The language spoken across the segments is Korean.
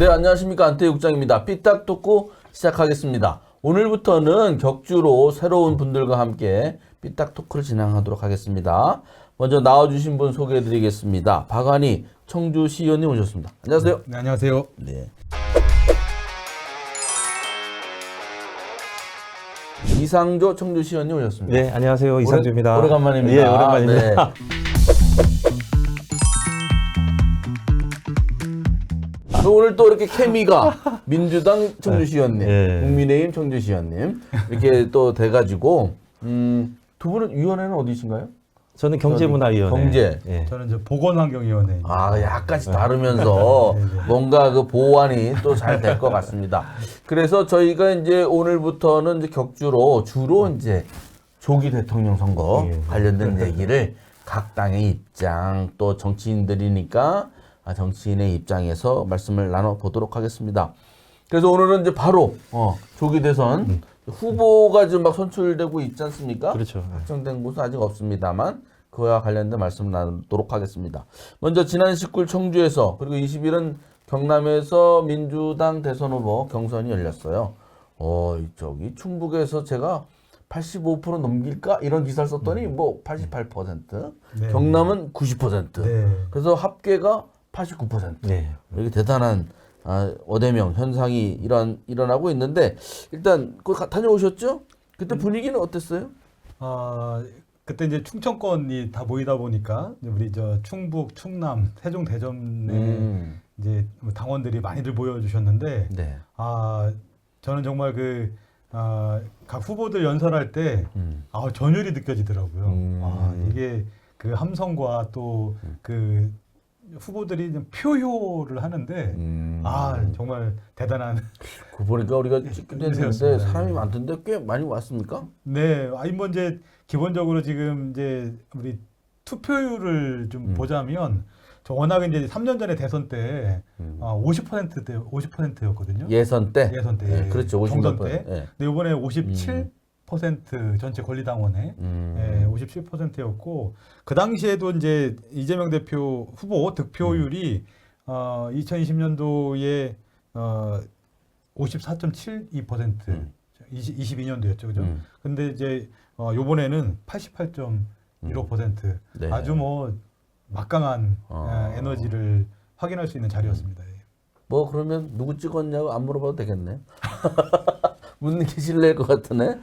네, 안녕하십니까. 안태희 국장입니다. 삐딱 토크 시작하겠습니다. 오늘부터는 격주로 새로운 분들과 함께 삐딱 토크를 진행하도록 하겠습니다. 먼저 나와주신 분 소개해드리겠습니다. 박한희 청주시의원님 오셨습니다. 안녕하세요. 네, 안녕하세요. 네. 이상조 청주시의원님 오셨습니다. 네, 안녕하세요. 이상조입니다. 오래간만입니다. 예, 오랜만입니다. 네. 오늘 또 이렇게 케미가 민주당 청주시의원님, 예. 국민의힘 청주시의원님 이렇게 또 돼가지고 두 분은 위원회는 어디신가요? 저는 경제문화위원회. 경제. 예. 저는 이제 보건환경위원회. 아, 약간씩 다르면서 뭔가 그 보완이 또 잘 될 것 같습니다. 그래서 저희가 이제 오늘부터는 이제 격주로 주로 이제 조기 대통령 선거 예. 관련된 얘기를 각 당의 입장 또 정치인들이니까 정치인의 입장에서 말씀을 나눠보도록 하겠습니다. 그래서 오늘은 이제 바로 조기 대선 후보가 지금 막 선출되고 있지 않습니까? 그렇죠. 확정된 곳은 아직 없습니다만 그와 관련된 말씀을 나누도록 하겠습니다. 먼저 지난 19일 청주에서 그리고 20일은 경남에서 민주당 대선 후보 경선이 열렸어요. 저기 충북에서 제가 85% 넘길까 이런 기사를 썼더니 뭐 88%, 네. 경남은 90%. 네. 그래서 합계가 89%. 네. 이렇게 대단한 어대명 현상이 일어나고 있는데 일단 그 다녀오셨죠? 그때 분위기는 어땠어요? 그때 이제 충청권이 다 모이다 보니까 이제 우리 저 충북, 충남, 세종, 대전에 이제 당원들이 많이들 모여주셨는데, 네. 저는 정말 각 후보들 연설할 때 전율이 느껴지더라고요. 이게 그 함성과 또 그 후보들이 좀 표효를 하는데 정말 대단한. 그 보니까 우리가 찍게 됐는데 사람이 많던데 꽤 많이 왔습니까? 네, 뭐 이제 기본적으로 지금 이제 우리 투표율을 좀 보자면 워낙 이제 3년 전에 대선 때 50%였거든요. 예선 때. 예. 그렇죠. 총선 50%. 때. 예. 근데 이번에 57% 전체 권리당원에 57%였고 그 당시에도 이제 이재명 대표 후보 득표율이 2020년도에 54.72% 22년도였죠, 그죠? 근데 이제 요번에는 88.15% 네. 아주 뭐 막강한 에너지를 확인할 수 있는 자리였습니다. 예. 뭐 그러면 누구 찍었냐고 안 물어봐도 되겠네. 묻는 게 실례일 것 같으네.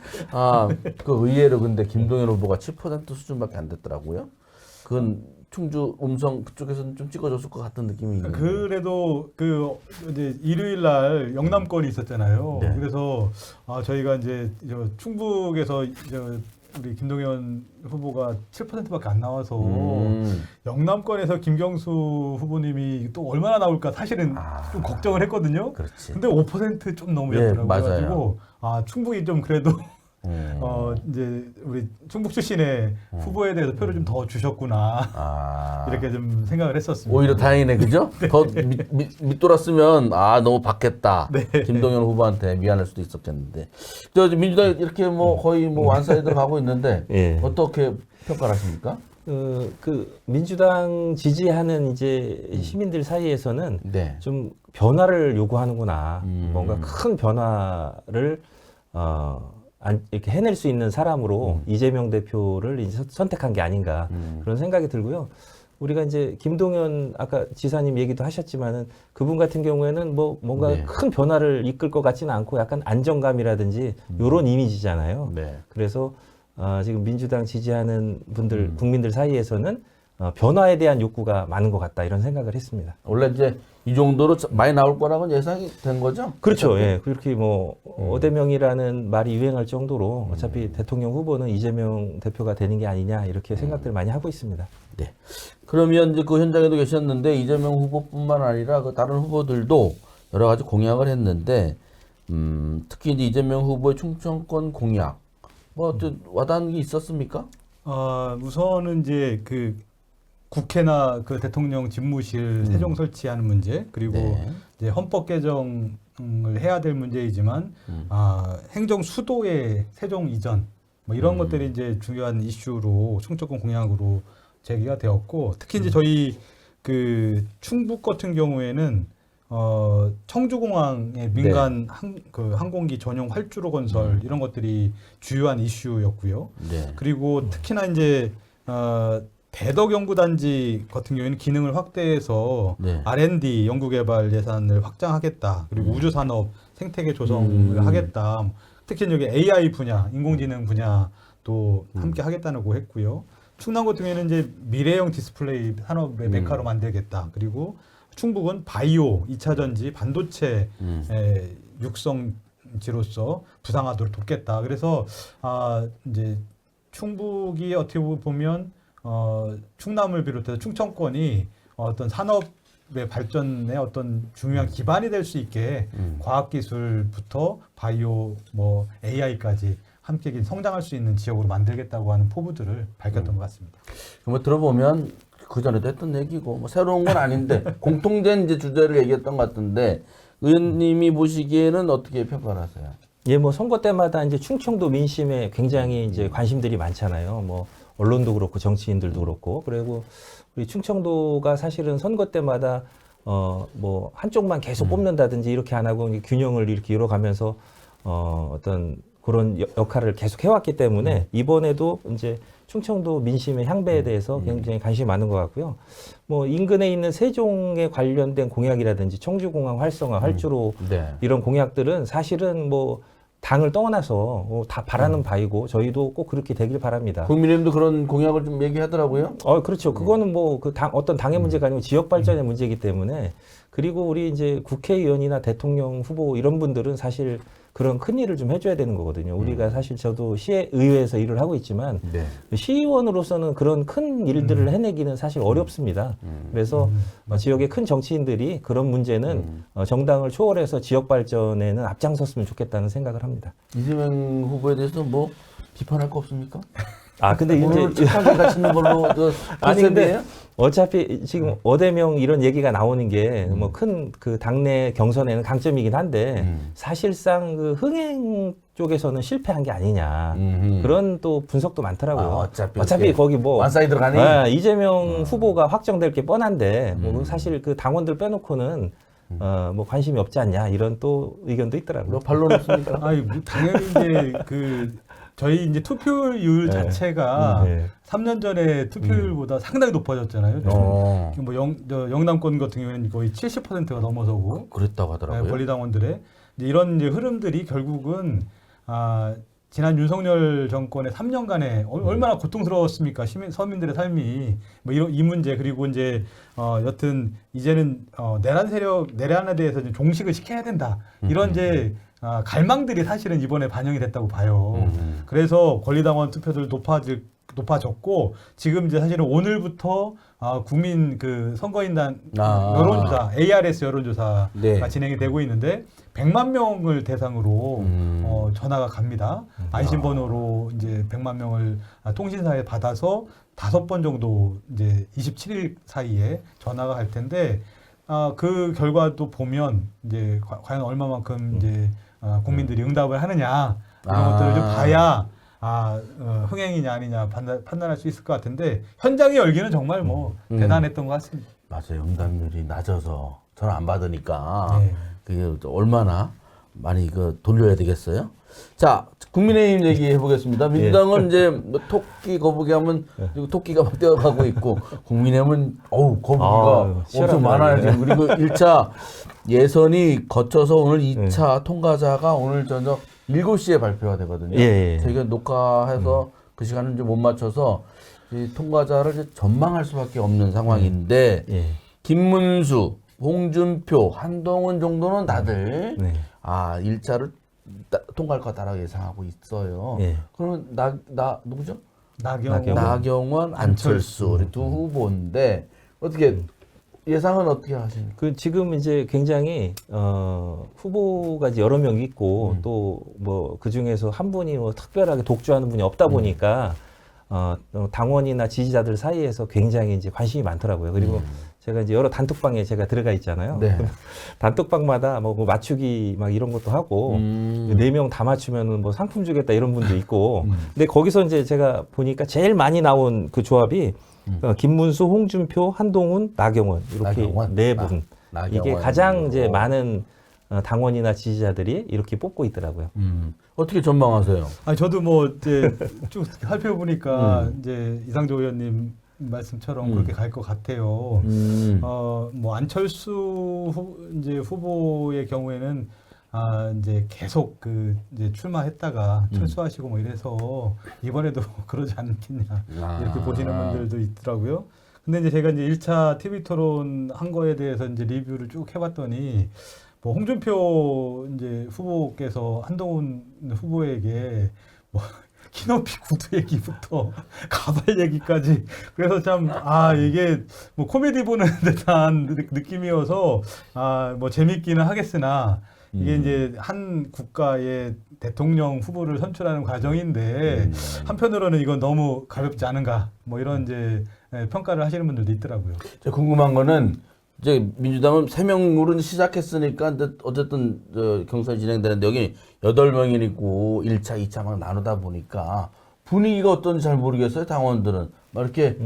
그 의외로 근데 김동연 후보가 7% 수준밖에 안 됐더라고요. 그건 충주 음성 그쪽에서는 좀 찍어줬을 것 같은 느낌이 있는데. 그래도 이제 일요일 날 영남권이 있었잖아요. 네. 그래서 저희가 이제 충북에서 우리 김동연 후보가 7%밖에 안 나와서 영남권에서 김경수 후보님이 또 얼마나 나올까 사실은 좀 걱정을 했거든요. 그렇지. 근데 5%좀 넘으셨더라고요. 예, 맞아요. 그래가지고 충북이 좀 그래도 이제 우리 충북 출신의 후보에 대해서 표를 좀 더 주셨구나 이렇게 좀 생각을 했었습니다. 오히려 다행이네, 그죠? 더 밑돌았으면 너무 받겠다. 네. 김동연 후보한테 미안할 수도 있었겠는데. 민주당이 이렇게 뭐 거의 뭐 완사에 들어가고 있는데 예. 어떻게 평가를 하십니까? 그 민주당 지지하는 이제 시민들 사이에서는 네. 좀 변화를 요구하는구나. 뭔가 큰 변화를 이렇게 해낼 수 있는 사람으로 이재명 대표를 이제 선택한 게 아닌가 그런 생각이 들고요. 우리가 이제 김동연 아까 지사님 얘기도 하셨지만은 그분 같은 경우에는 뭐 뭔가 네. 큰 변화를 이끌 것 같지는 않고 약간 안정감이라든지 이런 이미지잖아요. 네. 그래서 지금 민주당 지지하는 분들 국민들 사이에서는 변화에 대한 욕구가 많은 것 같다 이런 생각을 했습니다. 원래 이제 이 정도로 많이 나올 거라고는 예상이 된 거죠? 그렇죠. 어차피? 예. 그렇게 뭐 어대명이라는 말이 유행할 정도로 어차피 대통령 후보는 이재명 대표가 되는 게 아니냐 이렇게 생각들 많이 하고 있습니다. 네. 그러면 이제 그 현장에도 계셨는데 이재명 후보뿐만 아니라 그 다른 후보들도 여러 가지 공약을 했는데 특히 이제 이재명 후보의 충청권 공약 뭐 좀 와닿는 게 있었습니까? 우선은 이제 그 국회나 그 대통령 집무실 세종 설치하는 문제 그리고 네. 이제 헌법 개정을 해야 될 문제이지만 행정 수도의 세종 이전 뭐 이런 것들이 이제 중요한 이슈로 충청권 공약으로 제기가 되었고 특히 이제 저희 그 충북 같은 경우에는 청주공항의 민간 항공기 전용 활주로 건설 이런 것들이 주요한 이슈였고요. 네. 그리고 특히나 이제 대덕 연구단지 같은 경우에는 기능을 확대해서 네. R&D 연구개발 예산을 확장하겠다. 그리고 우주산업 생태계 조성을 하겠다. 특히 여기 AI 분야, 인공지능 분야도 함께 하겠다고 했고요. 충남 같은 경우에는 이제 미래형 디스플레이 산업의 메카로 만들겠다. 그리고 충북은 바이오, 2차 전지, 반도체 육성지로서 부상하도록 돕겠다. 그래서 이제 충북이 어떻게 보면 충남을 비롯해서 충청권이 어떤 산업의 발전에 어떤 중요한 기반이 될 수 있게 과학기술부터 바이오, 뭐 AI까지 함께 성장할 수 있는 지역으로 만들겠다고 하는 포부들을 밝혔던 것 같습니다. 뭐 들어보면 그 전에도 했던 얘기고 뭐 새로운 건 아닌데 공통된 이제 주제를 얘기했던 것 같은데 의원님이 보시기에는 어떻게 평가를 하세요? 예, 뭐 선거 때마다 이제 충청도 민심에 굉장히 이제 관심들이 많잖아요. 뭐 언론도 그렇고 정치인들도 그렇고. 그리고 우리 충청도가 사실은 선거 때마다 뭐 한쪽만 계속 뽑는다든지 이렇게 안 하고 균형을 이렇게 이뤄가면서 어떤 그런 역할을 계속 해왔기 때문에 이번에도 이제 충청도 민심의 향배에 대해서 굉장히 관심이 많은 것 같고요. 뭐 인근에 있는 세종에 관련된 공약이라든지 청주공항 활성화, 활주로 네. 이런 공약들은 사실은 뭐 당을 떠나서 다 바라는 바이고 저희도 꼭 그렇게 되길 바랍니다. 국민의힘도 그런 공약을 좀 얘기하더라고요. 그렇죠. 그거는 뭐 그 어떤 당의 문제가 아니고 지역 발전의 문제이기 때문에 그리고 우리 이제 국회의원이나 대통령 후보 이런 분들은 사실 그런 큰 일을 좀 해줘야 되는 거거든요. 우리가 사실 저도 시의회에서 일을 하고 있지만 네. 시의원으로서는 그런 큰 일들을 해내기는 사실 어렵습니다. 그래서 지역의 큰 정치인들이 그런 문제는 정당을 초월해서 지역 발전에는 앞장섰으면 좋겠다는 생각을 합니다. 이재명 후보에 대해서 뭐 비판할 거 없습니까? 근데 오늘 이제 착하게 가시는 걸로 아니 근데 컨셉이에요? 어차피 지금 어대명 이런 얘기가 나오는 게 뭐 큰 그 당내 경선에는 강점이긴 한데 사실상 그 흥행 쪽에서는 실패한 게 아니냐 그런 또 분석도 많더라고요. 어차피 거기 뭐 완사이드로 가니? 이재명 후보가 확정될 게 뻔한데 뭐 사실 그 당원들 빼놓고는 뭐 관심이 없지 않냐 이런 또 의견도 있더라고요. 뭐 반론 없습니까? 아니 당연히 이제 저희 이제 투표율 자체가 3년 전에 투표율보다 상당히 높아졌잖아요. 뭐 영남권 같은 경우에는 거의 70%가 넘어서고 그랬다고 하더라고요. 권리당원들의 이런 이제 흐름들이 결국은 지난 윤석열 정권의 3년간에 얼마나 고통스러웠습니까? 서민들의 삶이 뭐 이 문제 그리고 이제 여튼 이제는 내란에 대해서 좀 종식을 시켜야 된다 이런 이제 갈망들이 사실은 이번에 반영이 됐다고 봐요. 그래서 권리당원 투표들 높아졌고 지금 이제 사실은 오늘부터 국민 그 선거인단 여론조사 ARS 여론조사가 네. 진행이 되고 있는데 100만 명을 대상으로 전화가 갑니다. 안심번호로 이제 100만 명을 통신사에 받아서 5번 정도 이제 27일 사이에 전화가 갈 텐데 그 결과도 보면 이제 과연 얼마만큼 이제 국민들이 응답을 하느냐 이런 것들을 좀 봐야 흥행이냐 아니냐 판단할 수 있을 것 같은데 현장의 열기는 정말 뭐 대단했던 것 같습니다. 맞아요. 응답률이 낮아서 전화 안 받으니까 네. 그게 얼마나 많이 돌려야 되겠어요? 자, 국민의힘 얘기해 보겠습니다. 민주당은 이제 뭐 토끼 거북이 하면 토끼가 막 뛰어가고 있고 국민의힘은 거북이가 엄청 많아요. 지금. 그리고 1차 예선이 거쳐서 오늘 2차 통과자가 오늘 저녁 7시에 발표가 되거든요. 저희가 녹화해서 그 시간을 좀 못 맞춰서 이 통과자를 이제 전망할 수밖에 없는 상황인데 김문수, 홍준표, 한동훈 정도는 다들 1차를 통과할 거다라고 예상하고 있어요. 그러면 누구죠? 나경원, 안철수 우리 두 후보인데 어떻게 예상은 어떻게 하십니까? 지금 이제 굉장히 후보가 이제 여러 명 있고 또 뭐 그 중에서 한 분이 뭐 특별하게 독주하는 분이 없다 보니까 당원이나 지지자들 사이에서 굉장히 이제 관심이 많더라고요. 그리고 제가 이제 여러 단톡방에 제가 들어가 있잖아요. 네. 단톡방마다 뭐 맞추기 막 이런 것도 하고 4명 다 맞추면은 뭐 상품 주겠다 이런 분도 있고. 근데 거기서 이제 제가 보니까 제일 많이 나온 그 조합이 그러니까 김문수, 홍준표, 한동훈, 나경원 이렇게 나경원. 네 분. 이게 나경원. 가장 이제 많은 당원이나 지지자들이 이렇게 뽑고 있더라고요. 어떻게 전망하세요? 아니 저도 뭐 이제 쭉 살펴보니까 이제 이상조 의원님 말씀처럼 그렇게 갈 것 같아요. 뭐 안철수 이제 후보의 경우에는 이제 계속 이제 출마했다가 철수하시고 뭐 이래서 이번에도 그러지 않겠냐 이렇게 보시는 분들도 있더라고요. 근데 이제 제가 이제 1차 TV 토론 한 거에 대해서 이제 리뷰를 쭉 해봤더니 뭐 홍준표 이제 후보께서 한동훈 후보에게 뭐 키높이 구두 얘기부터 가발 얘기까지 그래서 참 이게 뭐 코미디 보는 듯한 느낌이어서 뭐 재밌기는 하겠으나 이게 이제 한 국가의 대통령 후보를 선출하는 과정인데 한편으로는 이건 너무 가볍지 않은가 뭐 이런 이제 평가를 하시는 분들도 있더라고요. 제가 궁금한 거는 이제 민주당은 3명으로 시작했으니까 어쨌든 경선이 진행되는데 여기 8명이 있고 1차, 2차 막 나누다 보니까 분위기가 어떤지 잘 모르겠어요. 당원들은 막 이렇게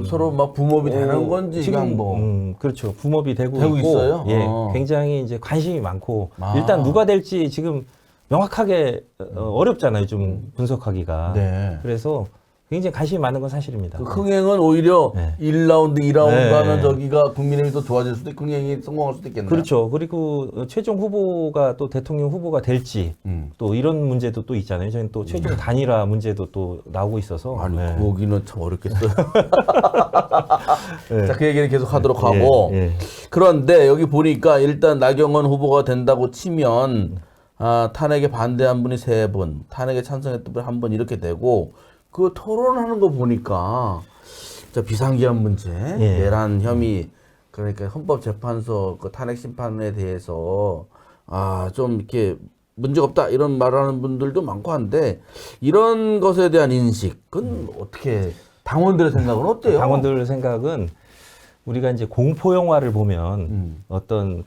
서로 막 붐업이 되는 건지 지금 뭐 그렇죠. 붐업이 되고 되고 있고 있어요? 예, 굉장히 이제 관심이 많고 아. 일단 누가 될지 지금 명확하게 어렵잖아요. 좀 분석하기가. 네. 그래서 굉장히 관심이 많은 건 사실입니다. 그 흥행은 오히려 네. 1라운드, 2라운드 네. 하면 저기가 국민의힘이 더 좋아질 수도 있고 흥행이 성공할 수도 있겠네요. 그렇죠. 그리고 최종 후보가 또 대통령 후보가 될지 또 이런 문제도 또 있잖아요. 저희는 또 최종 단일화 문제도 또 나오고 있어서. 아니 네. 거기는 참 어렵겠어요. 네. 자, 그 얘기는 계속 하도록 하고 예. 그런데 여기 보니까 일단 나경원 후보가 된다고 치면 탄핵에 반대한 분이 3분, 탄핵에 찬성했던 분이 1분 이렇게 되고 그 토론하는 거 보니까 저 비상기한 문제, 예. 내란 혐의 그러니까 헌법재판소 그 탄핵 심판에 대해서 좀 이렇게 문제가 없다 이런 말하는 분들도 많고 한데 이런 것에 대한 인식은 어떻게 당원들의 생각은 어때요? 당원들 생각은 우리가 이제 공포 영화를 보면 어떤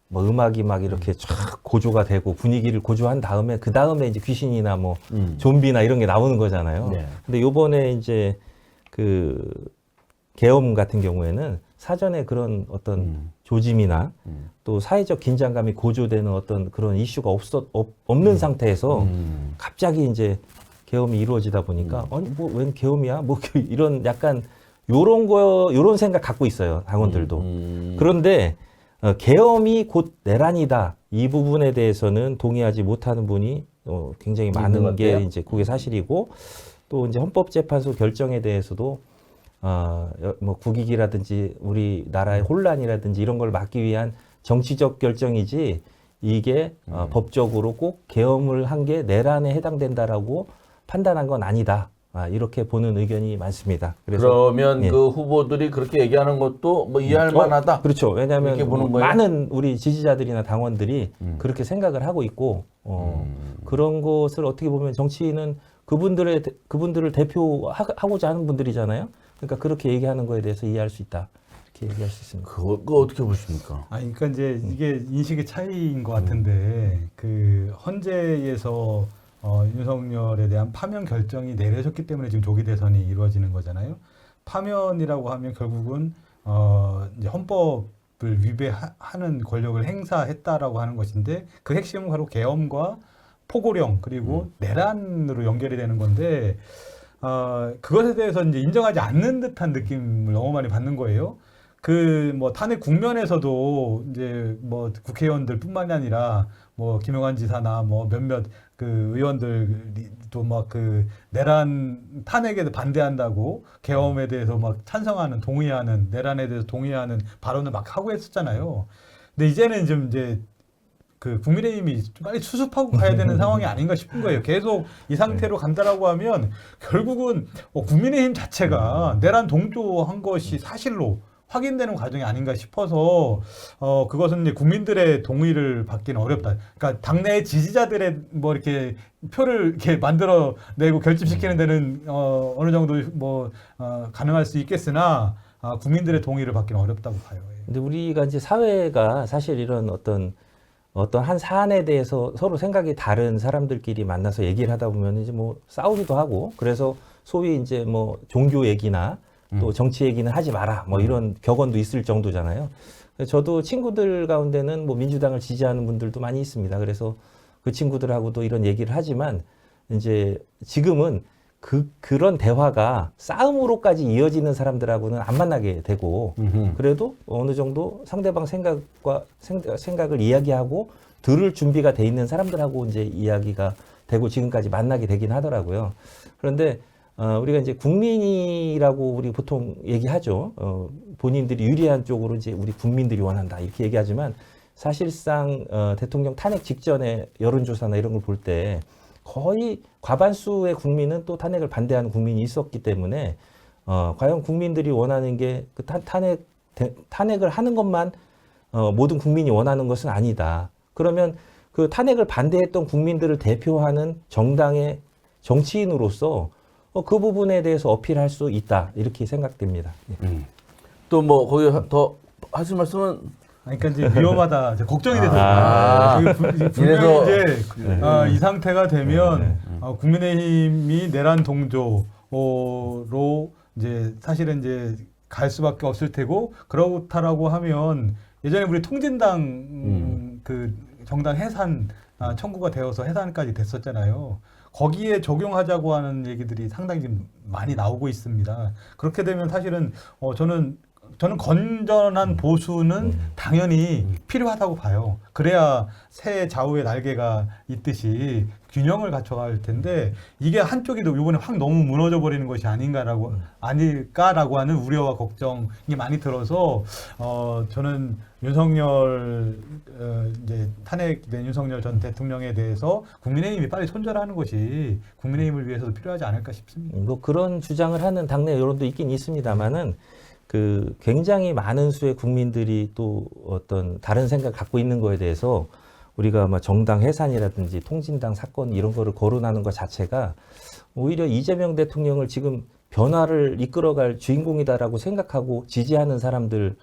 뭐 음악이 막 이렇게 쫙 고조가 되고 분위기를 고조한 다음에 그 다음에 이제 귀신이나 뭐 좀비나 이런 게 나오는 거잖아요. 네. 근데 요번에 이제 계엄 같은 경우에는 사전에 그런 어떤 조짐이나 또 사회적 긴장감이 고조되는 어떤 그런 이슈가 없는 상태에서 갑자기 이제 계엄이 이루어지다 보니까 아니 뭐 웬 계엄이야? 뭐 이런 약간 요런 생각 갖고 있어요. 당원들도. 그런데 계엄이 곧 내란이다. 이 부분에 대해서는 동의하지 못하는 분이 굉장히 많은 게 이제 그게 사실이고 또 이제 헌법재판소 결정에 대해서도 뭐 국익이라든지 우리나라의 혼란이라든지 이런 걸 막기 위한 정치적 결정이지 이게 법적으로 꼭 계엄을 한 게 내란에 해당된다라고 판단한 건 아니다. 이렇게 보는 의견이 많습니다. 그래서 그러면 그 후보들이 그렇게 얘기하는 것도 뭐 이해할 만하다. 그렇죠. 왜냐하면 이렇게 보는 거예요? 많은 우리 지지자들이나 당원들이 그렇게 생각을 하고 있고 그런 것을 어떻게 보면 정치인은 그분들을 대표하고자 하는 분들이잖아요. 그러니까 그렇게 얘기하는 거에 대해서 이해할 수 있다. 이렇게 얘기할 수 있습니다. 그거 어떻게 보십니까? 그러니까 이제 이게 인식의 차이인 것 같은데 그 헌재에서 윤석열에 대한 파면 결정이 내려졌기 때문에 지금 조기 대선이 이루어지는 거잖아요. 파면이라고 하면 결국은 이제 헌법을 위배하는 권력을 행사했다라고 하는 것인데 그 핵심은 바로 계엄과 포고령 그리고 내란으로 연결이 되는 건데 그것에 대해서 이제 인정하지 않는 듯한 느낌을 너무 많이 받는 거예요. 뭐 탄핵 국면에서도 이제 뭐 국회의원들뿐만이 아니라 뭐 김용환 지사나 뭐 몇몇 의원들도 막 내란 탄핵에 반대한다고 계엄에 대해서 막 찬성하는 동의하는 내란에 대해서 동의하는 발언을 막 하고 했었잖아요. 근데 이제는 좀 이제 국민의힘이 좀 빨리 수습하고 가야 되는 상황이 아닌가 싶은 거예요. 계속 이 상태로 간다라고 하면 결국은 국민의힘 자체가 내란 동조한 것이 사실로 확인되는 과정이 아닌가 싶어서 그것은 이제 국민들의 동의를 받기는 어렵다. 그러니까 당내 지지자들의 뭐 이렇게 표를 이렇게 만들어내고 결집시키는 데는 어느 정도 뭐 가능할 수 있겠으나 국민들의 동의를 받기는 어렵다고 봐요. 근데 우리가 이제 사회가 사실 이런 어떤 한 사안에 대해서 서로 생각이 다른 사람들끼리 만나서 얘기를 하다 보면 이제 뭐 싸우기도 하고 그래서 소위 이제 뭐 종교 얘기나 또 정치 얘기는 하지 마라 뭐 이런 격언도 있을 정도잖아요. 저도 친구들 가운데는 뭐 민주당을 지지하는 분들도 많이 있습니다. 그래서 그 친구들하고도 이런 얘기를 하지만 이제 지금은 그런 대화가 싸움으로까지 이어지는 사람들하고는 안 만나게 되고 그래도 어느 정도 상대방 생각을 이야기하고 들을 준비가 돼 있는 사람들하고 이제 이야기가 되고 지금까지 만나게 되긴 하더라고요. 그런데 우리가 이제 국민이라고 우리 보통 얘기하죠. 본인들이 유리한 쪽으로 이제 우리 국민들이 원한다 이렇게 얘기하지만 사실상 대통령 탄핵 직전에 여론조사나 이런 걸 볼 때 거의 과반수의 국민은 또 탄핵을 반대하는 국민이 있었기 때문에 과연 국민들이 원하는 게 그 탄핵을 하는 것만 모든 국민이 원하는 것은 아니다. 그러면 그 탄핵을 반대했던 국민들을 대표하는 정당의 정치인으로서 그 부분에 대해서 어필할 수 있다 이렇게 생각됩니다. 또 뭐 거기 더 하실 말씀은 그러니까 이제 위험하다, 이제 걱정이 돼서 분명히 이제 이 상태가 되면 국민의힘이 내란 동조로 이제 사실은 이제 갈 수밖에 없을 테고 그렇다라고 하면 예전에 우리 통진당 그 정당 해산 청구가 되어서 해산까지 됐었잖아요. 거기에 적용하자고 하는 얘기들이 상당히 지금 많이 나오고 있습니다. 그렇게 되면 사실은 저는 건전한 보수는 당연히 필요하다고 봐요. 그래야 새 좌우의 날개가 있듯이 균형을 갖춰갈 텐데 이게 한쪽이 이번에 확 너무 무너져 버리는 것이 아닐까라고 하는 우려와 걱정이 많이 들어서 저는 윤석열 이제 탄핵된 윤석열 전 대통령에 대해서 국민의힘이 빨리 손절하는 것이 국민의힘을 위해서도 필요하지 않을까 싶습니다. 뭐 그런 주장을 하는 당내 여론도 있긴 있습니다만은 그 굉장히 많은 수의 국민들이 또 어떤 다른 생각 갖고 있는 거에 대해서 우리가 뭐 정당 해산이라든지 통진당 사건 이런 거를 거론하는 것 자체가 오히려 이재명 대통령을 지금 변화를 이끌어갈 주인공이다라고 생각하고 지지하는 사람들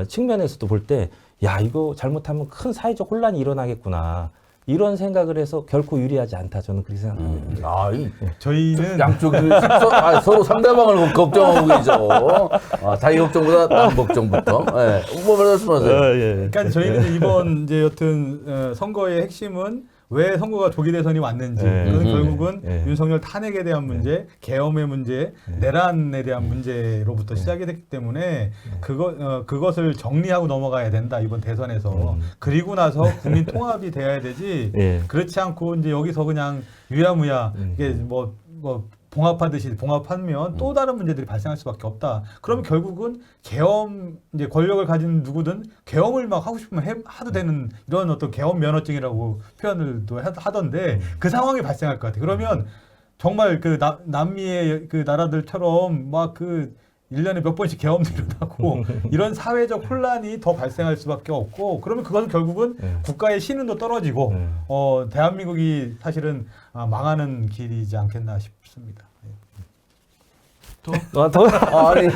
측면에서도 볼 때 야 이거 잘못하면 큰 사회적 혼란이 일어나겠구나 이런 생각을 해서 결코 유리하지 않다 저는 그렇게 생각합니다. 저희는 양쪽이 서로 상대방을 걱정하고 계죠. 자기 걱정보다 남 걱정부터. 뭐 말씀하세요. 그러니까 저희는 이번 이제 여튼 선거의 핵심은 왜 선거가 조기 대선이 왔는지 그건 결국은 윤석열 탄핵에 대한 문제, 계엄의 문제, 내란에 대한 문제로부터 시작이 됐기 때문에 그것을 정리하고 넘어가야 된다 이번 대선에서. 그리고 나서 국민 통합이 돼야 되지. 그렇지 않고 이제 여기서 그냥 유야무야 이게 뭐 봉합하듯이 봉합하면 또 다른 문제들이 발생할 수밖에 없다. 그러면 결국은 계엄 이제 권력을 가진 누구든 계엄을 막 하고 싶으면 하도 되는 이런 어떤 계엄 면허증이라고 표현을 또 하던데 그 상황이 발생할 것 같아요. 그러면 정말 그 남미의 그 나라들처럼 막 그 1년에 몇 번씩 계엄도 일어나고 이런 사회적 혼란이 더 발생할 수밖에 없고 그러면 그것은 결국은 국가의 신은도 떨어지고 대한민국이 사실은 망하는 길이지 않겠나 싶습니다.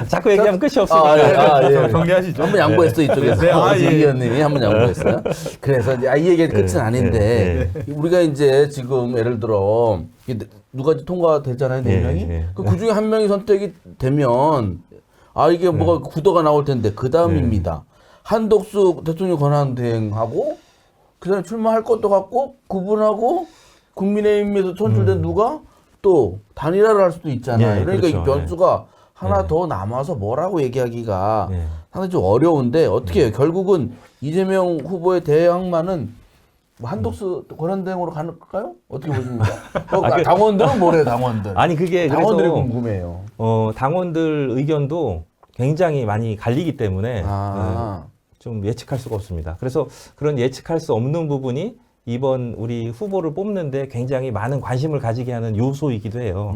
자꾸 얘기하면 끝이 없으니까. 정리하시죠. 한번 양보했어 이쪽에서. 이 의원님이 한번 양보했어요. 그래서 이제 이 얘기의 끝은 아닌데 우리가 이제 지금 예를 들어 누가 통과가 되잖아요, 4명이. 그 중에 한 명이 선택이 되면 이게 뭐가 구도가 나올 텐데 그 다음입니다. 한덕수 대통령 권한 대행하고 그다음에 출마할 것도 같고 그분하고 국민의힘에서 선출된 누가 또 단일화를 할 수도 있잖아요. 그러니까 그렇죠. 이 변수가 하나 더 남아서 뭐라고 얘기하기가 상당히 좀 어려운데 어떻게 해요? 결국은 이재명 후보의 대항마는 한독수 권한대행으로 갈까요? 어떻게 보십니까? 당원들은 뭐래요, 당원들? 아니 그게 당원들이 그래서 궁금해요. 당원들 의견도 굉장히 많이 갈리기 때문에 좀 예측할 수가 없습니다. 그래서 그런 예측할 수 없는 부분이 이번 우리 후보를 뽑는데 굉장히 많은 관심을 가지게 하는 요소이기도 해요.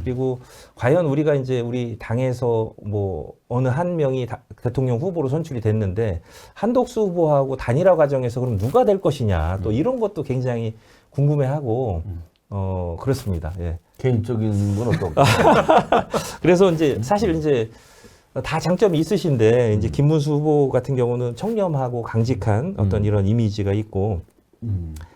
그리고 과연 우리가 이제 우리 당에서 뭐 어느 한 명이 대통령 후보로 선출이 됐는데 한덕수 후보하고 단일화 과정에서 그럼 누가 될 것이냐 또 이런 것도 굉장히 궁금해하고 그렇습니다. 예. 개인적인 건 어떨까요? 그래서 이제 사실 이제 다 장점이 있으신데 이제 김문수 후보 같은 경우는 청렴하고 강직한 어떤 이런 이미지가 있고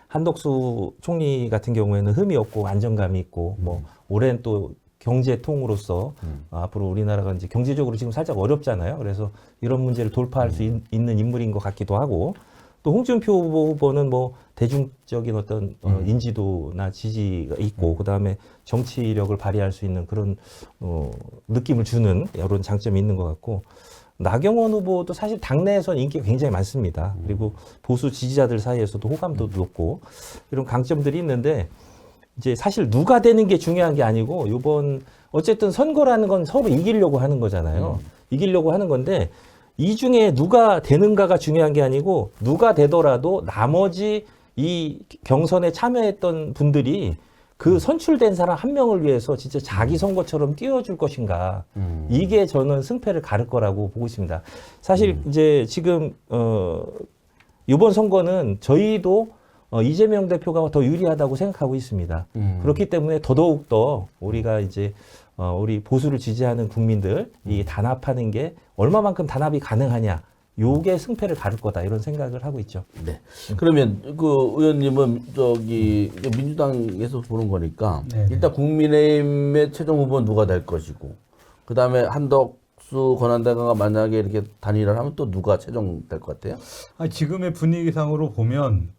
한덕수 총리 같은 경우에는 흠이 없고 안정감이 있고 뭐 오랜 또 경제통으로서 앞으로 우리나라가 이제 경제적으로 지금 살짝 어렵잖아요. 그래서 이런 문제를 돌파할 수 있는 인물인 것 같기도 하고 또 홍준표 후보는 뭐 대중적인 어떤 인지도나 지지가 있고 그다음에 정치력을 발휘할 수 있는 그런 느낌을 주는 이런 장점이 있는 것 같고 나경원 후보도 사실 당내에서는 인기가 굉장히 많습니다. 그리고 보수 지지자들 사이에서도 호감도 높고 이런 강점들이 있는데 이제 사실 누가 되는 게 중요한 게 아니고 이번 어쨌든 선거라는 건 서로 이기려고 하는 거잖아요. 이기려고 하는 건데 이 중에 누가 되는가가 중요한 게 아니고 누가 되더라도 나머지 이 경선에 참여했던 분들이 그 선출된 사람 한 명을 위해서 진짜 자기 선거처럼 뛰어줄 것인가. 이게 저는 승패를 가를 거라고 보고 있습니다. 사실 이제 지금 이번 선거는 저희도 이재명 대표가 더 유리하다고 생각하고 있습니다. 그렇기 때문에 더더욱더 우리가 이제 우리 보수를 지지하는 국민들 이 단합하는 게 얼마만큼 단합이 가능하냐. 요게 승패를 가를 거다 이런 생각을 하고 있죠. 네. 그러면 그 의원님은 저기 민주당에서 보는 거니까 네. 일단 국민의힘의 최종 후보는 누가 될 것이고 그 다음에 한덕수 권한대행가 만약에 이렇게 단일화를 하면 또 누가 최종 될 것 같아요? 아니, 지금의 분위기상으로 보면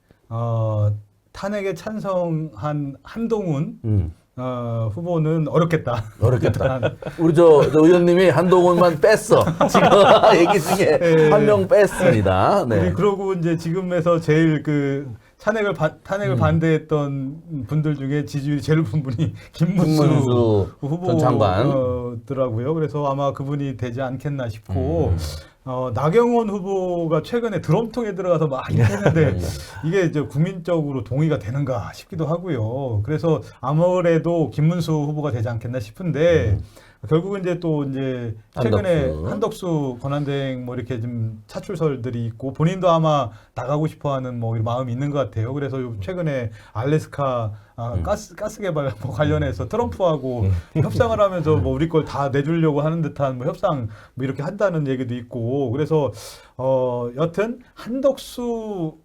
탄핵에 찬성한 한동훈 후보는 어렵겠다. 어렵겠다. 우리 저 의원님이 한동훈만 뺐어. 지금 얘기 중에 네. 한 명 뺐습니다. 네. 그러고 이제 지금에서 제일 그 탄핵을 반대했던 분들 중에 지지율이 제일 높은 분이 김문수 후보 전 장관. 더라고요. 그래서 아마 그분이 되지 않겠나 싶고 나경원 후보가 최근에 드럼통에 들어가서 막 했는데 이게 이제 국민적으로 동의가 되는가 싶기도 하고요. 그래서 아무래도 김문수 후보가 되지 않겠나 싶은데 결국은 이제 또 이제 최근에 한덕수 권한대행 뭐 이렇게 좀 차출설들이 있고 본인도 아마 나가고 싶어하는 뭐 이런 마음이 있는 것 같아요. 그래서 최근에 알래스카 가스 개발 뭐 관련해서 트럼프하고 협상을 하면서 뭐 우리 걸 다 내주려고 하는 듯한 뭐 협상 뭐 이렇게 한다는 얘기도 있고 그래서 여튼 한덕수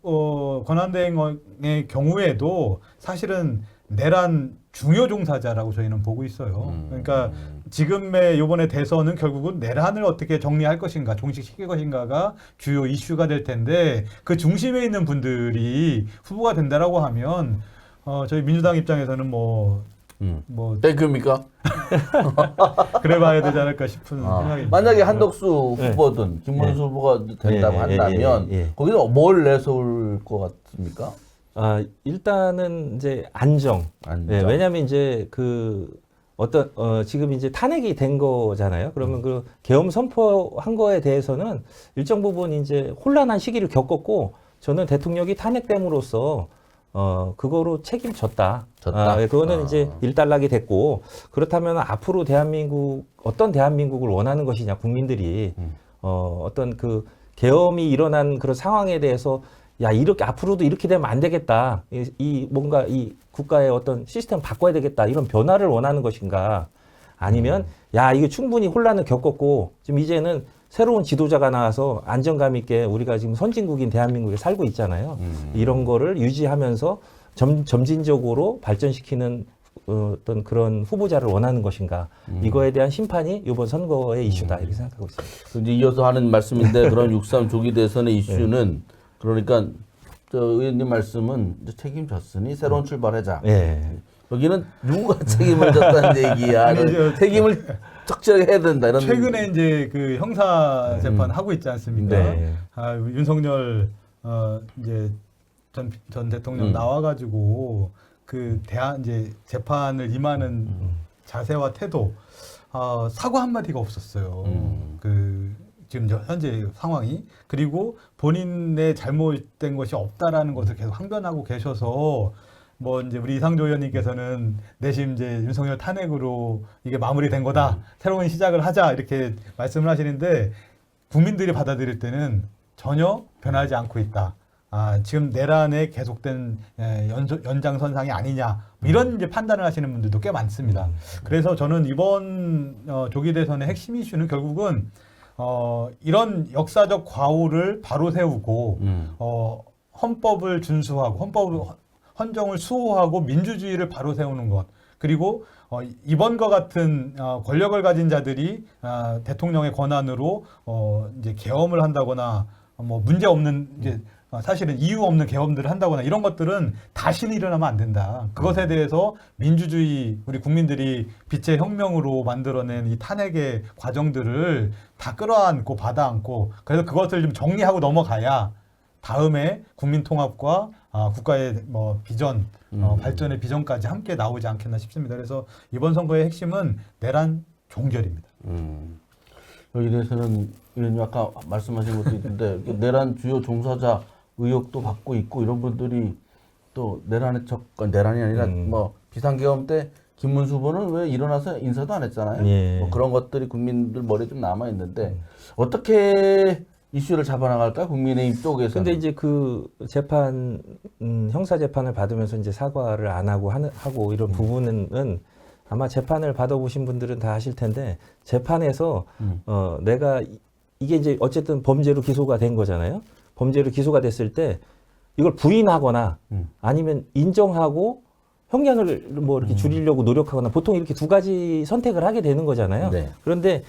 권한대행의 경우에도 사실은 내란 중요 종사자라고 저희는 보고 있어요. 그러니까 지금의 이번에 대선은 결국은 내란을 어떻게 정리할 것인가, 종식시킬 것인가가 주요 이슈가 될 텐데 그 중심에 있는 분들이 후보가 된다라고 하면 저희 민주당 입장에서는 뭐 땡큐입니까? 그래봐야 되지 않을까 싶은 생각이 만약에 한덕수 후보든 김문수 후보가 된다고 한다면 거기서 뭘 내세울 것 같습니까? 일단은 이제 안정. 네, 왜냐하면 이제 그 어떤 지금 이제 탄핵이 된 거잖아요. 그러면 그 계엄 선포한 거에 대해서는 일정 부분 이제 혼란한 시기를 겪었고 저는 대통령이 탄핵됨으로써 그거로 책임졌다. 그거는 이제 일단락이 됐고 그렇다면 앞으로 어떤 대한민국을 원하는 것이냐 국민들이 어떤 그 계엄이 일어난 그런 상황에 대해서 야 이렇게 앞으로도 이렇게 되면 안 되겠다. 뭔가 이 국가의 어떤 시스템 바꿔야 되겠다. 이런 변화를 원하는 것인가? 아니면 야 이게 충분히 혼란을 겪었고 지금 이제는 새로운 지도자가 나와서 안정감 있게 우리가 지금 선진국인 대한민국에 살고 있잖아요. 이런 거를 유지하면서 점진적으로 발전시키는 어떤 그런 후보자를 원하는 것인가? 이거에 대한 심판이 이번 선거의 이슈다 이렇게 생각하고 있습니다. 이제 이어서 하는 말씀인데 그런 6.3 조기 대선의 이슈는 그러니까 저 의원님 말씀은 이제 책임졌으니 새로운 출발하자. 여기는 누가 책임을 졌다는 얘기야. 책임을 적절하게 해야 된다. 이런. 최근에 이제 그 형사 재판 하고 있지 않습니까? 윤석열 이제 전 대통령 나와가지고 그 이제 재판을 임하는 자세와 태도 사과 한마디가 없었어요. 지금 현재 상황이 그리고 본인의 잘못된 것이 없다라는 것을 계속 항변하고 계셔서 뭐 이제 우리 이상조 의원님께서는 내심 이제 윤석열 탄핵으로 이게 마무리된 거다 새로운 시작을 하자 이렇게 말씀을 하시는데 국민들이 받아들일 때는 전혀 변하지 않고 있다. 지금 내란의 계속된 연장선상이 아니냐 이런 이제 판단을 하시는 분들도 꽤 많습니다. 그래서 저는 이번 조기 대선의 핵심 이슈는 결국은 이런 역사적 과오를 바로 세우고 헌법을 준수하고 헌정을 수호하고 민주주의를 바로 세우는 것 그리고 이번과 같은 권력을 가진 자들이 대통령의 권한으로 이제 계엄을 한다거나 뭐 문제 없는 이제 사실은 이유 없는 계엄들을 한다거나 이런 것들은 다시는 일어나면 안 된다. 그것에 대해서 민주주의 우리 국민들이 빛의 혁명으로 만들어낸 이 탄핵의 과정들을 다 끌어안고 받아안고 그래서 그것을 좀 정리하고 넘어가야 다음에 국민 통합과 국가의 뭐 비전, 발전의 비전까지 함께 나오지 않겠나 싶습니다. 그래서 이번 선거의 핵심은 내란 종결입니다. 여기 대해서는 이런 아까 말씀하신 것도 있는데 내란 주요 종사자 의혹도 받고 있고 이런 분들이 또 내란이 아니라 뭐 비상계엄 때 김문수 후보는 왜 일어나서 인사도 안 했잖아요. 예. 뭐 그런 것들이 국민들 머리에 좀 남아 있는데 어떻게 이슈를 잡아나갈까 국민의힘 쪽에서. 근데 이제 그 재판 형사 재판을 받으면서 이제 사과를 안 하고 이런 부분은 아마 재판을 받아보신 분들은 다 아실 텐데 재판에서 내가 이게 이제 어쨌든 범죄로 기소가 된 거잖아요. 범죄로 기소가 됐을 때 이걸 부인하거나 아니면 인정하고 형량을 뭐 이렇게 줄이려고 노력하거나 보통 이렇게 두 가지 선택을 하게 되는 거잖아요. 네. 그런데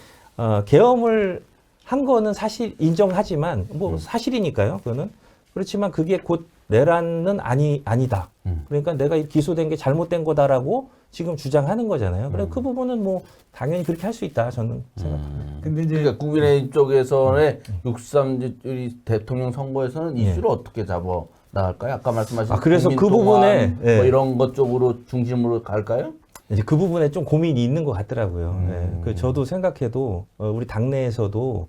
계엄을 한 거는 사실 인정하지만 뭐 사실이니까요. 그거는 그렇지만 그게 곧 내란은 아니다. 그러니까 내가 기소된 게 잘못된 거다라고 지금 주장하는 거잖아요. 그래서 그 부분은 뭐 당연히 그렇게 할 수 있다 저는 생각합니다. 근데 이제 그러니까 국민의힘 쪽에서의 6.3 대통령 선거에서는 이슈를 어떻게 잡아 나갈까요? 아까 말씀하신 그래서 그 국민통합 부분에 뭐 이런 것 쪽으로 중심으로 갈까요? 이제 그 부분에 좀 고민이 있는 것 같더라고요. 그 저도 생각해도 우리 당내에서도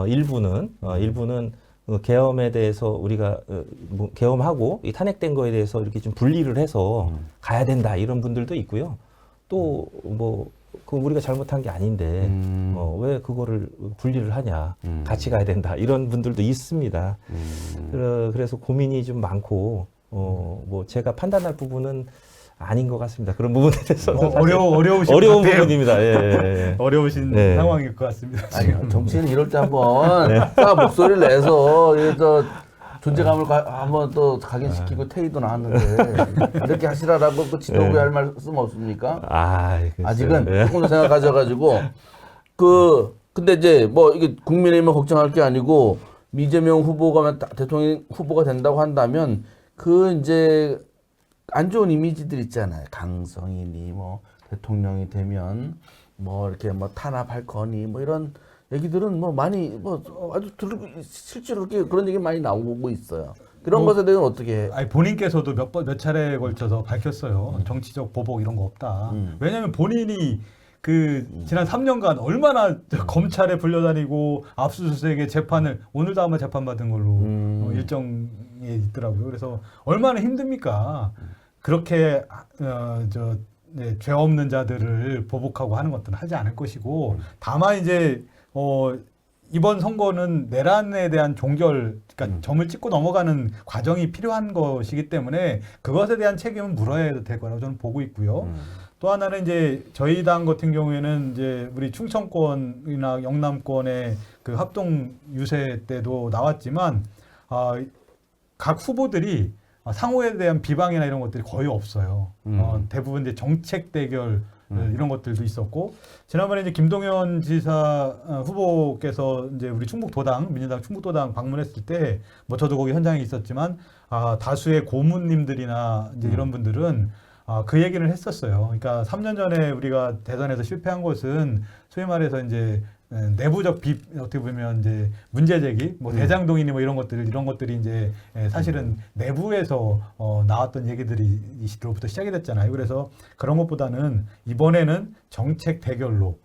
일부는 계엄에 대해서 우리가 뭐 계엄하고 이 탄핵된 거에 대해서 이렇게 좀 분리를 해서 가야 된다 이런 분들도 있고요. 또 뭐 그 우리가 잘못한 게 아닌데 왜 그거를 분리를 하냐? 같이 가야 된다 이런 분들도 있습니다. 그래서 고민이 좀 많고 뭐 제가 판단할 부분은 아닌 것 같습니다. 그런 부분에 대해서는 어려운 부분입니다. 예. 어려우신 네. 상황일 것 같습니다. 아니요, 정치는 이럴 때 한번 딱 목소리를 내서 그래서 존재감을 한번 또 각인시키고 퇴위도 나왔는데 이렇게 하시라라고 그 지도부에 할 말씀 없습니까? 아직은 조금 더 생각하셔가지고 근데 이제 뭐 이게 국민의힘은 걱정할 게 아니고 이재명 후보가 대통령 후보가 된다고 한다면 그 이제 안 좋은 이미지들 있잖아요. 강성인이 뭐 대통령이 되면 뭐 이렇게 뭐 탄압할 거니 뭐 이런 얘기들은 뭐 많이 뭐 아주 실제로 그렇게 그런 얘기 많이 나오고 있어요. 그런 것에 대해서는 어떻게 해? 아니, 본인께서도 몇 차례에 걸쳐서 밝혔어요. 정치적 보복 이런 거 없다. 왜냐하면 본인이 지난 3년간 얼마나 검찰에 불려다니고 압수수색에 재판을 오늘도 아마 재판받은 걸로 일정에 있더라고요. 그래서 얼마나 힘듭니까? 그렇게 죄 없는 자들을 보복하고 하는 것들은 하지 않을 것이고 다만 이제 이번 선거는 내란에 대한 종결, 그러니까 점을 찍고 넘어가는 과정이 필요한 것이기 때문에 그것에 대한 책임은 물어야 될 거라고 저는 보고 있고요. 또 하나는 이제 저희 당 같은 경우에는 이제 우리 충청권이나 영남권의 그 합동 유세 때도 나왔지만 각 후보들이 상호에 대한 비방이나 이런 것들이 거의 없어요. 대부분 이제 정책 대결 이런 것들도 있었고 지난번에 이제 김동연 지사 후보께서 이제 우리 충북도당 민주당 충북도당 방문했을 때 뭐 저도 거기 현장에 있었지만 다수의 고문님들이나 이제 이런 분들은 그 얘기를 했었어요. 그러니까 3년 전에 우리가 대선에서 실패한 것은 소위 말해서 이제 내부적 어떻게 보면 이제 문제 제기, 뭐 대장동이니 뭐 이런 것들이 이제 사실은 내부에서 나왔던 얘기들로부터 시작이 됐잖아요. 그래서 그런 것보다는 이번에는 정책 대결로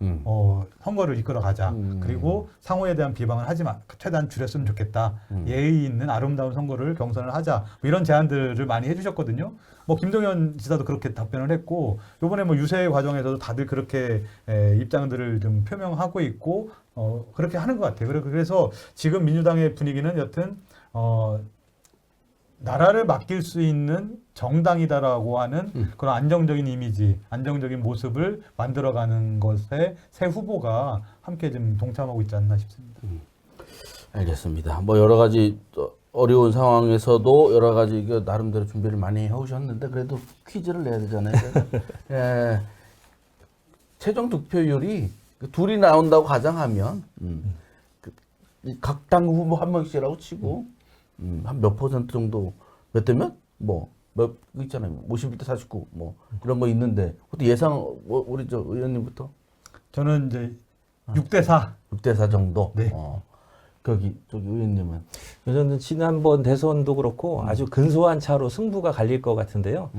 선거를 이끌어가자. 그리고 상호에 대한 비방을 하지 마, 최대한 줄였으면 좋겠다. 예의 있는 아름다운 선거를 경선을 하자. 뭐 이런 제안들을 많이 해주셨거든요. 뭐 김동연 지사도 그렇게 답변을 했고 이번에 뭐 유세 과정에서도 다들 그렇게 입장들을 좀 표명하고 있고 그렇게 하는 것 같아요. 그래서 지금 민주당의 분위기는 여튼 나라를 맡길 수 있는 정당이다라고 하는 그런 안정적인 이미지, 안정적인 모습을 만들어가는 것에 새 후보가 함께 좀 동참하고 있지 않나 싶습니다. 알겠습니다. 뭐 여러 가지 어려운 상황에서도 여러 가지 이게 나름대로 준비를 많이 해오셨는데 그래도 퀴즈를 내야 되잖아요. 예, 최종 득표율이 둘이 나온다고 가정하면 각 당 후보 한 명씩이라고 치고 한 몇 퍼센트 정도 몇 대면 뭐몇 있잖아요. 51대 49 뭐 이런 거 있는데 어떻게 예상 우리 저 의원님부터 저는 이제 6대 4. 6대 4 정도. 네. 저기 의원님은 저는 지난번 대선도 그렇고 아주 근소한 차로 승부가 갈릴 것 같은데요.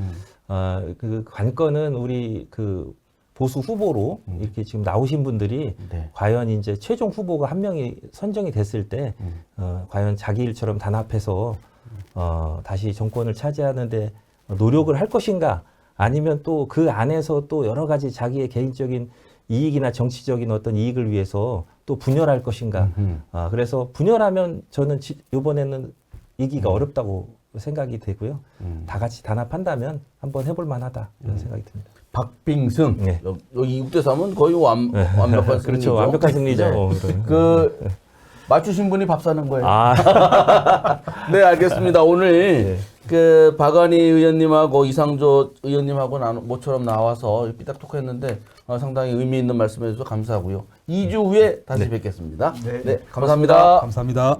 그 관건은 우리 그 보수 후보로 이렇게 지금 나오신 분들이 네. 과연 이제 최종 후보가 한 명이 선정이 됐을 때 과연 자기 일처럼 단합해서 다시 정권을 차지하는데 노력을 할 것인가 아니면 또 그 안에서 또 여러 가지 자기의 개인적인 이익이나 정치적인 어떤 이익을 위해서 또 분열할 것인가. 그래서 분열하면 저는 이번에는 이기가 어렵다고 생각이 되고요. 다 같이 단합한다면 한번 해볼 만하다 이런 생각이 듭니다. 박빙승. 네. 여기 6대 3은 거의 완벽한 승리죠. 그렇죠. 완벽한 승리죠. 네. 그 맞추신 분이 밥 사는 거예요. 아, 네, 알겠습니다. 오늘 그 박완희 의원님하고 이상조 의원님하고 모처럼 나와서 삐딱 토크했는데 상당히 의미 있는 말씀해 주셔서 감사하고요. 2주 후에 다시 뵙겠습니다. 네. 네, 감사합니다. 감사합니다.